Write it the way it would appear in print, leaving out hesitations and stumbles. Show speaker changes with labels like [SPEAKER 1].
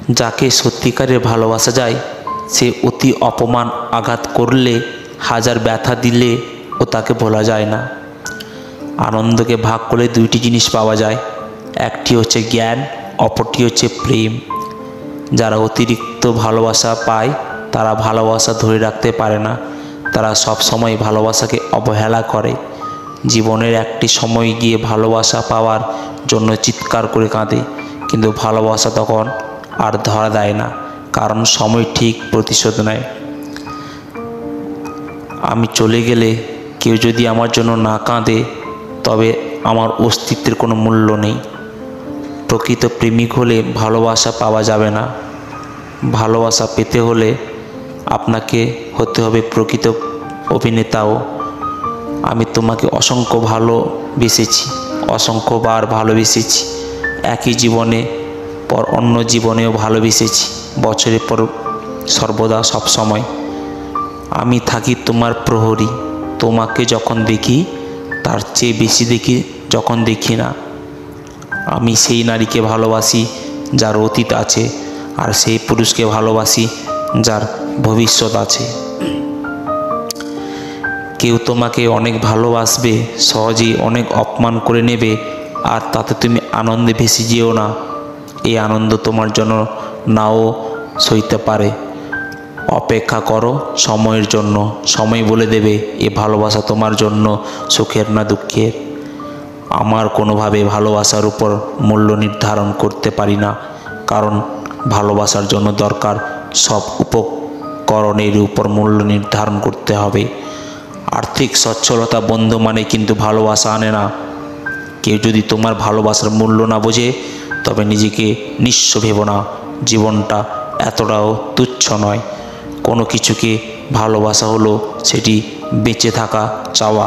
[SPEAKER 1] যাকে সত্যিকারের ভালোবাসা যায় সে অতি অপমান আঘাত করলে, হাজার ব্যথা দিলে ও তাকে ভোলা যায় না। আনন্দকে ভাগ করলে দুইটি জিনিস পাওয়া যায়, একটি হচ্ছে জ্ঞান, অপরটি হচ্ছে প্রেম। যারা অতিরিক্ত ভালোবাসা পায় তারা ভালোবাসা ধরে রাখতে পারে না, তারা সব সময় ভালোবাসাকে অবহেলা করে। জীবনের একটি সময় গিয়ে ভালোবাসা পাওয়ার জন্য চিৎকার করে কাঁদে, কিন্তু ভালোবাসা তখন আর ধরা দেয় না, কারণ সময় ঠিক প্রতিশোধ নেয়। আমি চলে গেলে কেউ যদি আমার জন্য না কাঁদে তবে আমার অস্তিত্বের কোনো মূল্য নেই। প্রকৃত প্রেমিক হলে ভালোবাসা পাওয়া যাবে না। ভালোবাসা পেতে হলে আপনাকে হতে হবে প্রকৃত অভিনেতাও। আমি তোমাকে অসংখ্য ভালোবেসেছি, অসংখ্যবার ভালোবেসেছি। একই জীবনে পর অন্য জীবনেও ভালোবেসেছি, বছরের পর সর্বদা সব সময়। আমি থাকি তোমার প্রহরী, তোমাকে যখন দেখি তার চেয়ে বেশি দেখি যখন দেখি না। আমি সেই নারীকে ভালোবাসি যার অতীত আছে, আর সেই পুরুষকে ভালোবাসি যার ভবিষ্যৎ আছে। কেউ তোমাকে অনেক ভালোবাসবে, সহজেই অনেক অপমান করে নেবে, আর তাতে তুমি আনন্দে ভেসে যেও না। এই আনন্দ তোমার জন্য নাও সইতে পারে। অপেক্ষা করো সময়ের জন্য, সময় বলে দেবে এ ভালোবাসা তোমার জন্য সুখের না দুঃখের। আমার কোনোভাবে ভালোবাসার উপর মূল্য নির্ধারণ করতে পারি না, কারণ ভালোবাসার জন্য দরকার সব উপকরণের উপর মূল্য নির্ধারণ করতে হবে। আর্থিক সচ্ছলতা বন্ধ মানে কিন্তু ভালোবাসা আনে না। কেউ যদি তোমার ভালোবাসার মূল্য না বোঝে তবে নিজেকে নিঃস্ব ভেবো না। জীবনটা এতটাও তুচ্ছ নয়। কোনো কিছুকে ভালোবাসা হলো সেটি বেঁচে থাকা চাওয়া।